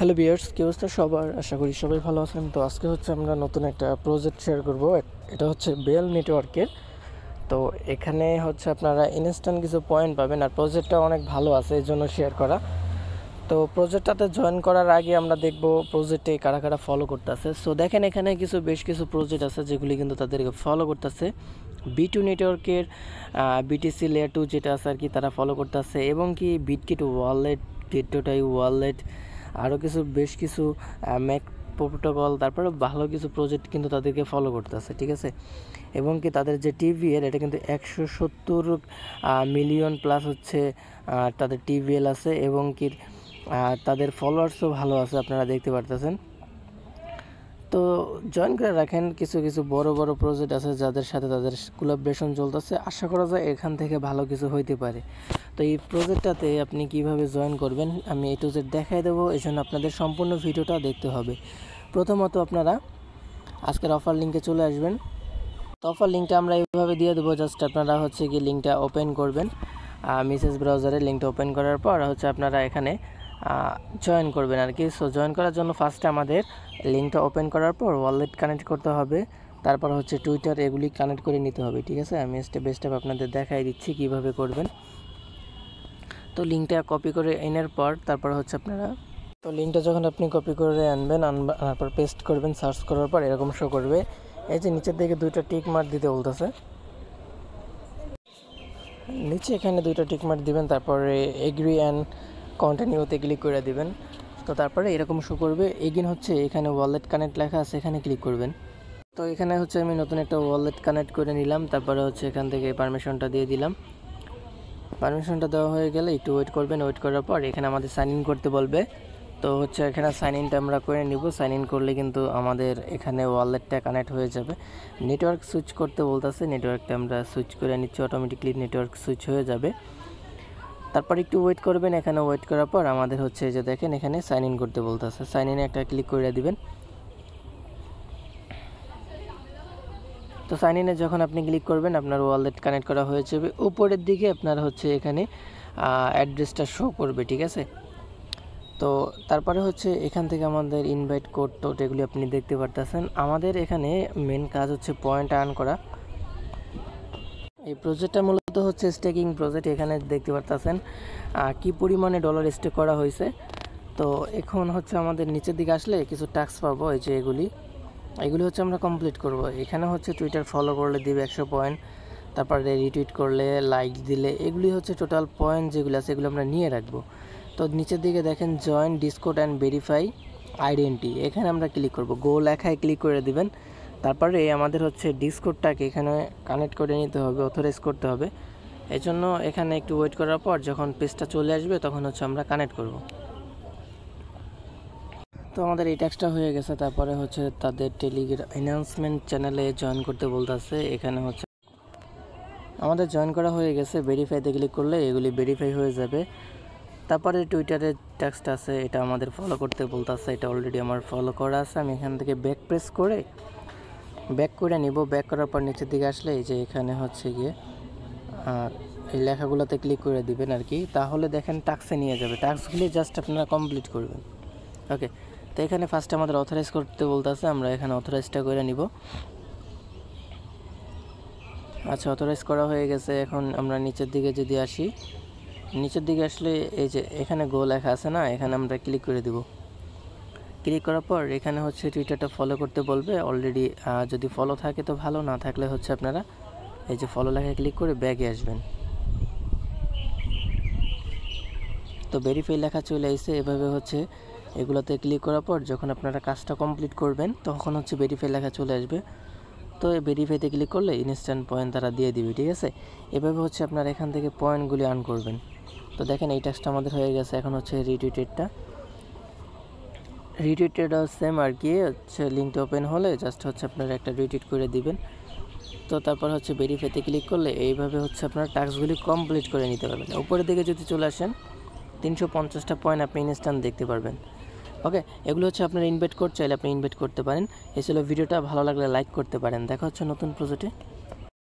Hello viewers, কি অবস্থা সবার? আশা করি সবাই ভালো আছেন। তো আজকে হচ্ছে আমরা নতুন একটা প্রজেক্ট শেয়ার করব। এটা হচ্ছে বেল নেটওয়ার্কের। তো এখানে হচ্ছে আপনারা ইনস্ট্যান্ট কিছু পয়েন্ট পাবেন, আর প্রজেক্টটা অনেক ভালো আছে, এই জন্য শেয়ার করা। তো প্রজেক্টটাতে জয়েন করার আগে আমরা দেখব প্রজেক্টে কারা কারা ফলো করতেছে। সো দেখেন, এখানে বেশ কিছু প্রজেক্ট আছে যেগুলি কিন্তু তাদেরকে ফলো করতেছে। B2 নেটওয়ার্কের BTC লেয়ার 2 যেটা আছে আর কি, তারা ফলো করতেছে, এবং কি বিটকিট ওয়ালেট, গেটটোটাই ওয়ালেট, আরও বেশ কিছু ম্যাক প্রোটোকল, তারপরে ভালো কিছু প্রজেক্ট কিন্তু তাদেরকে ফলো করতেছে, ঠিক আছে। এবং কি তাদের যে TVL, এটা কিন্তু 170 মিলিয়ন প্লাস হচ্ছে তাদের TVL আছে, এবং কি তাদের ফলোয়ার্সও ভালো আছে, আপনারা দেখতে পারতেছেন। তো জয়েন করে রাখেন। কিছু বড় বড় প্রজেক্ট আছে যাদের সাথে তাদের কোলাবরেশন চলতেছে, আশা করা যায় এখান থেকে ভালো কিছু হইতে পারে। তো এই প্রজেক্টটাতে আপনি কিভাবে জয়েন করবেন আমি A to Z দেখাই দেবো, এই জন্য আপনাদের সম্পূর্ণ ভিডিওটা দেখতে হবে। প্রথমত আপনারা আজকের অফার লিঙ্কে চলে আসবেন। তো অফার লিঙ্কটা আমরা এইভাবে দিয়ে দেবো, জাস্ট আপনারা হচ্ছে কি লিঙ্কটা ওপেন করবেন, মেসেজ ব্রাউজারে লিঙ্কটা ওপেন করার পর হচ্ছে আপনারা এখানে জয়েন করবেন আর কি। সো জয়েন করার জন্য ফার্স্টে আমাদের লিঙ্কটা ওপেন করার পর ওয়ালেট কানেক্ট করতে হবে, তারপর হচ্ছে টুইটার, এগুলি কানেক্ট করে নিতে হবে, ঠিক আছে। আমি স্টেপ বাই স্টেপ আপনাদের দেখাই দিচ্ছি কিভাবে করবেন। তো লিঙ্কটা কপি করে আনার পর তারপর হচ্ছে আপনারা, তো লিঙ্কটা যখন আপনি কপি করে আনার পর পেস্ট করবেন, সার্চ করার পর এরকম শো করবে। এই যে নিচের দিকে দুইটা টিক মার্ক দিতে বলতেছে, নিচে এখানে দুইটা টিক মার্ক দিবেন, তারপরে এগ্রি অ্যান্ড কন্টিনিউতে ক্লিক করে দিবেন। তো তারপরে এরকম শো করবে। এগিন হচ্ছে এখানে ওয়ালেট কানেক্ট লেখা আছে, এখানে ক্লিক করবেন। তো এখানে হচ্ছে আমি নতুন একটা ওয়ালেট কানেক্ট করে নিলাম, তারপরে হচ্ছে এখান থেকে পারমিশনটা দিয়ে দিলাম। পারমিশনটা দেওয়া হয়ে গেলে একটু ওয়েট করবেন। ওয়েট করার পর এখানে আমাদের সাইন ইন করতে বলবে। তো হচ্ছে এখানে সাইন ইনটা আমরা করে নিব। সাইন ইন করলে কিন্তু আমাদের এখানে ওয়ালেটটা কানেক্ট হয়ে যাবে। নেটওয়ার্ক সুইচ করতে বলতেছে, নেটওয়ার্কটা আমরা সুইচ করে নিচ্ছি, অটোমেটিকলি নেটওয়ার্ক সুইচ হয়ে যাবে। তারপর একটু ওয়েট করবেন। এখানে ওয়েট করার পর আমাদের হচ্ছে যে দেখেন এখানে সাইন ইন করতে বলতেছে, সাইন ইনে একটা ক্লিক করে দিবেন। তো সাইন ইনে যখন আপনি ক্লিক করবেন আপনার ওয়ালেট কানেক্ট করা হয়ে যাবে। উপরের দিকে আপনার হচ্ছে এখানে অ্যাড্রেসটা শো করবে, ঠিক আছে। তো তারপরে হচ্ছে এখান থেকে আমাদের ইনভাইট কোড টোড এগুলি আপনি দেখতে পারতেছেন। আমাদের এখানে মেন কাজ হচ্ছে পয়েন্ট আর্ন করা। এই প্রজেক্টটা মূলত হচ্ছে স্টেকিং প্রজেক্ট। এখানে দেখতে পারতেছেন কি পরিমাণে ডলার স্টেক করা হয়েছে। তো এখন হচ্ছে আমাদের নিচের দিকে আসলে কিছু টাস্ক পাবো, এই যে এগুলি হচ্ছে আমরা কমপ্লিট করব। এখানে হচ্ছে টুইটার ফলো করলে দিবে 100 পয়েন্ট, তারপরে রিটুইট করলে, লাইক দিলে, এগুলি হচ্ছে টোটাল পয়েন্ট যেগুলো আছে এগুলো আমরা নিয়ে রাখবো। তো নিচের দিকে দেখেন join Discord and verify identity, এখানে আমরা ক্লিক করব। গো লেখায় ক্লিক করে দিবেন। তারপরে আমাদের হচ্ছে ডিসকর্ডটাকে এখানে কানেক্ট করে নিতে হবে, অথরাইজ করতে হবে। এই জন্য এখানে একটু ওয়েট করার পর যখন পেজটা চলে আসবে তখন হচ্ছে আমরা কানেক্ট করব। তো আমাদের এই টাস্কটা হয়ে গেছে। তারপরে হচ্ছে তাদের টেলিগ্রাম অ্যানাউন্সমেন্ট চ্যানেলে জয়েন করতে বলতেছে। এখানে হচ্ছে আমাদের জয়েন করা হয়ে গেছে। ভেরিফাইতে ক্লিক করলে এগুলি ভেরিফাই হয়ে যাবে। তারপরে টুইটারের টেক্সট আছে, এটা আমাদের ফলো করতে বলতেছে, এটা অলরেডি আমার ফলো করা আছে। আমি এখান থেকে ব্যাক প্রেস করে নিব। ব্যাক করার পর নিচের দিকে আসলে এই যে এখানে হচ্ছে গিয়ে এই লেখাগুলোতে ক্লিক করে দিবেন আর কি, তাহলে দেখেন টাস্কে নিয়ে যাবে। টাস্কগুলি জাস্ট আপনারা কমপ্লিট করবেন, ওকে। তো এখানে ফার্স্টে আমাদের অথরাইজ করতে বলতেছে, আমরা এখানে অথরাইজটা করে নিব। আচ্ছা, অথরাইজ করা হয়ে গেছে। এখন আমরা নিচের দিকে যদি আসি, নিচের দিকে আসলে এই যে এখানে গো লেখা আছে না, এখানে আমরা ক্লিক করে দিব। ক্লিক করার পর এখানে হচ্ছে টুইটারটা ফলো করতে বলবে। অলরেডি যদি ফলো থাকে তো ভালো, না থাকলে হচ্ছে আপনারা এই যে ফলো লেখায় ক্লিক করে ব্যাগে আসবেন। তো ভেরিফাই লেখা চলে আসছে। এভাবে হচ্ছে এগুলোতে ক্লিক করার পর যখন আপনারা কাজটা কমপ্লিট করবেন তখন হচ্ছে ভেরিফাই লেখা চলে আসবে। তো এই ভেরিফাইতে ক্লিক করলে ইনস্ট্যান্ট পয়েন্ট তারা দিয়ে দিবে, ঠিক আছে। এভাবে হচ্ছে আপনারা এখান থেকে পয়েন্টগুলি আর্ন করবেন। তো দেখেন এই টাস্কটা আমাদের হয়ে গেছে। এখন হচ্ছে রিটুইটেডও সেম আর কি, হচ্ছে লিঙ্কটা ওপেন হলে জাস্ট হচ্ছে আপনারা একটা রিটুইট করে দিবেন। তো তারপর হচ্ছে ভেরিফাইতে ক্লিক করলে এইভাবে হচ্ছে আপনারা টাস্কগুলি কমপ্লিট করে নিতে পারবেন। উপরের দিকে যদি চলে আসেন 350টা পয়েন্ট আপনি ইনস্ট্যান্ট দেখতে পারবেন, ওকে। এগুলো হচ্ছে আপনার ইনভাইট কোড, চাইলে আপনি ইনভাইট করতে পারেন। এই ছিল ভিডিওটা, ভালো লাগলে লাইক করতে পারেন। দেখা হচ্ছে নতুন প্রজেক্টে।